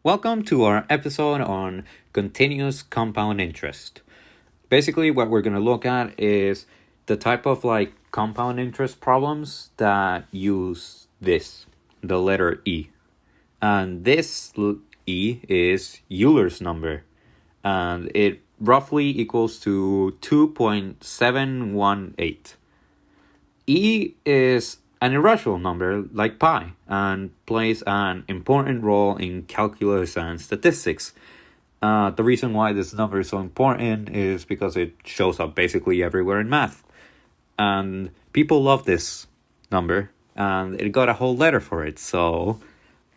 Welcome to our episode on continuous compound interest. Basically, what we're going to look at is the type of compound interest problems that use the letter E. And this E is Euler's number, and it roughly equals to 2.718. E is an irrational number like pi and plays an important role in calculus and statistics. The reason why this number is so important is because it shows up basically everywhere in math. And people love this number, and it got a whole letter for it.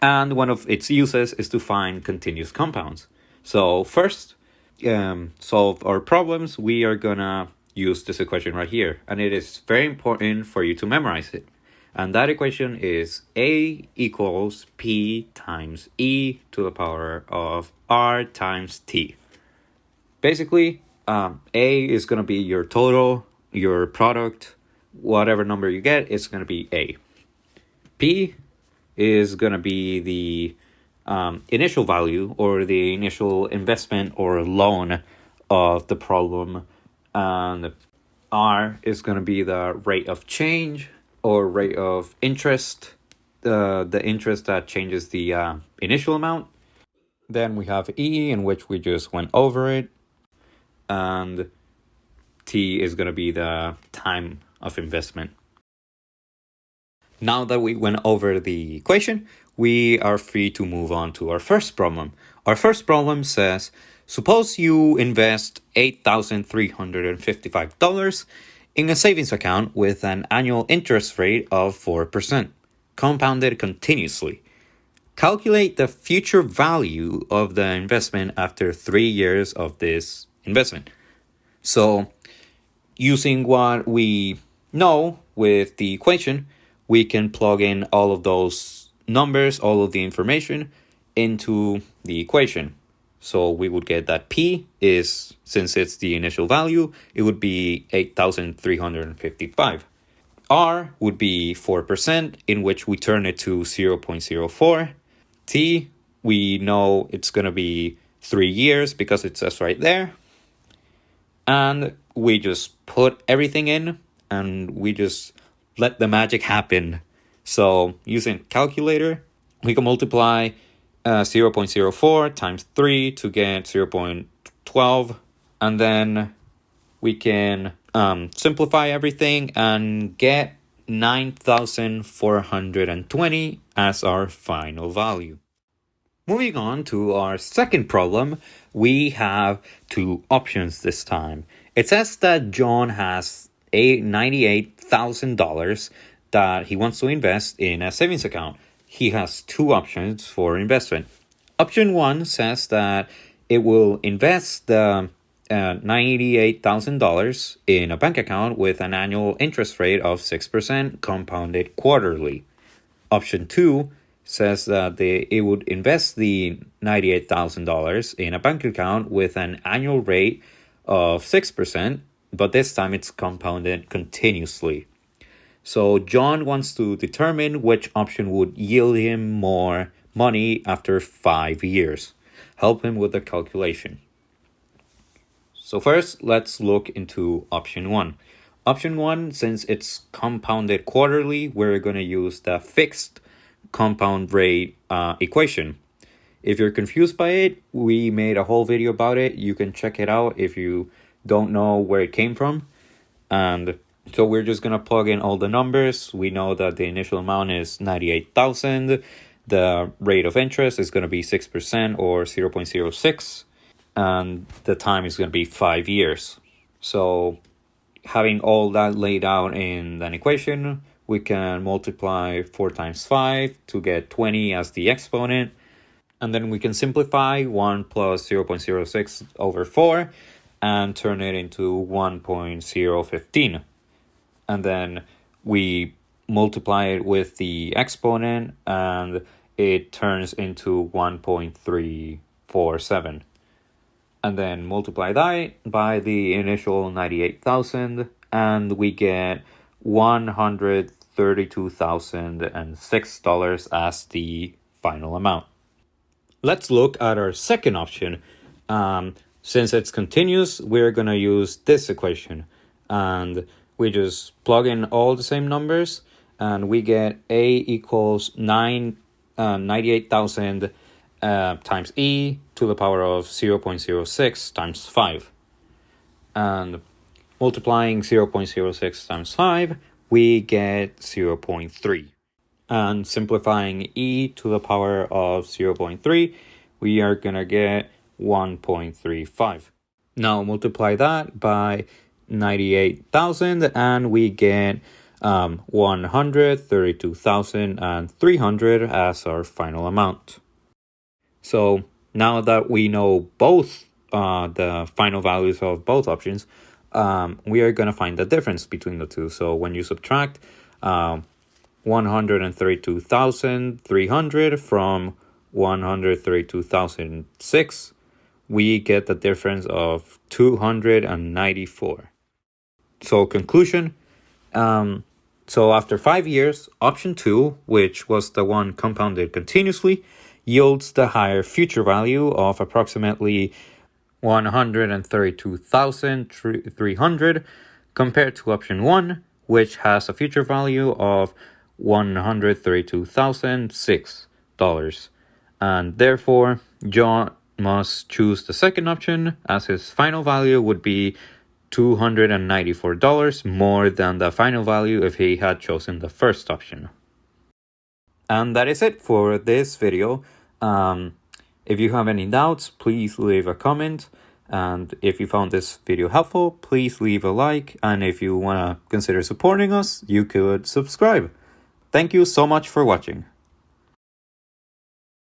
And one of its uses is to find continuous compounds. So first, solve our problems, we are gonna use this equation right here, and it is very important for you to memorize it. And that equation is A equals P times E to the power of R times T. Basically, A is going to be your total, your product, whatever number you get, it's going to be A. P is going to be the initial value or the initial investment or loan of the problem. And R is going to be the rate of change or rate of interest, the interest that changes the initial amount. Then we have E, in which we just went over it. And T is going to be the time of investment. Now that we went over the equation, we are free to move on to our first problem. Our first problem says, suppose you invest $8,355 in a savings account with an annual interest rate of 4%, compounded continuously. Calculate the future value of the investment after 3 years of this investment. So, using what we know with the equation, we can plug in all of those numbers, all of the information into the equation. So we would get that P is, since it's the initial value, it would be 8,355. R would be 4%, in which we turn it to 0.04. T, we know it's going to be 3 years because it says right there. And we just put everything in and we just let the magic happen. So using calculator, we can multiply 0.04 times 3 to get 0.12. And then we can simplify everything and get 9,420 as our final value. Moving on to our second problem, we have two options this time. It says that John has $98,000 that he wants to invest in a savings account. He has two options for investment. Option 1 says that it will invest the $98,000 in a bank account with an annual interest rate of 6% compounded quarterly. Option 2 says that it would invest the $98,000 in a bank account with an annual rate of 6%, but this time it's compounded continuously. So John wants to determine which option would yield him more money after 5 years. Help him with the calculation. So first, let's look into option 1. Option 1, since it's compounded quarterly, we're going to use the fixed compound rate equation. If you're confused by it, we made a whole video about it. You can check it out if you don't know where it came from. And so we're just going to plug in all the numbers. We know that the initial amount is 98,000. The rate of interest is going to be 6% or 0.06. And the time is going to be 5 years. So having all that laid out in an equation, we can multiply 4 times 5 to get 20 as the exponent. And then we can simplify 1 plus 0.06 over 4 and turn it into 1.015. And then we multiply it with the exponent and it turns into 1.347. And then multiply that by the initial 98,000 and we get $132,006 as the final amount. Let's look at our second option. Since it's continuous, we're going to use this equation. And we just plug in all the same numbers, and we get A equals 98,000 times E to the power of 0.06 times 5. And multiplying 0.06 times 5, we get 0.3. And simplifying E to the power of 0.3, we are going to get 1.35. Now multiply that by 98,000 and we get 132,300 as our final amount. So now that we know both the final values of both options, we are going to find the difference between the two. So when you subtract 132,300 from 132,006, we get the difference of 294. So conclusion, so after 5 years, option 2, which was the one compounded continuously, yields the higher future value of approximately 132,300 compared to option 1, which has a future value of $132,006. And therefore, John must choose the second option, as his final value would be $294 more than the final value if he had chosen the first option. And that is it for this video. If you have any doubts, please leave a comment. And if you found this video helpful, please leave a like. And if you want to consider supporting us, you could subscribe. Thank you so much for watching.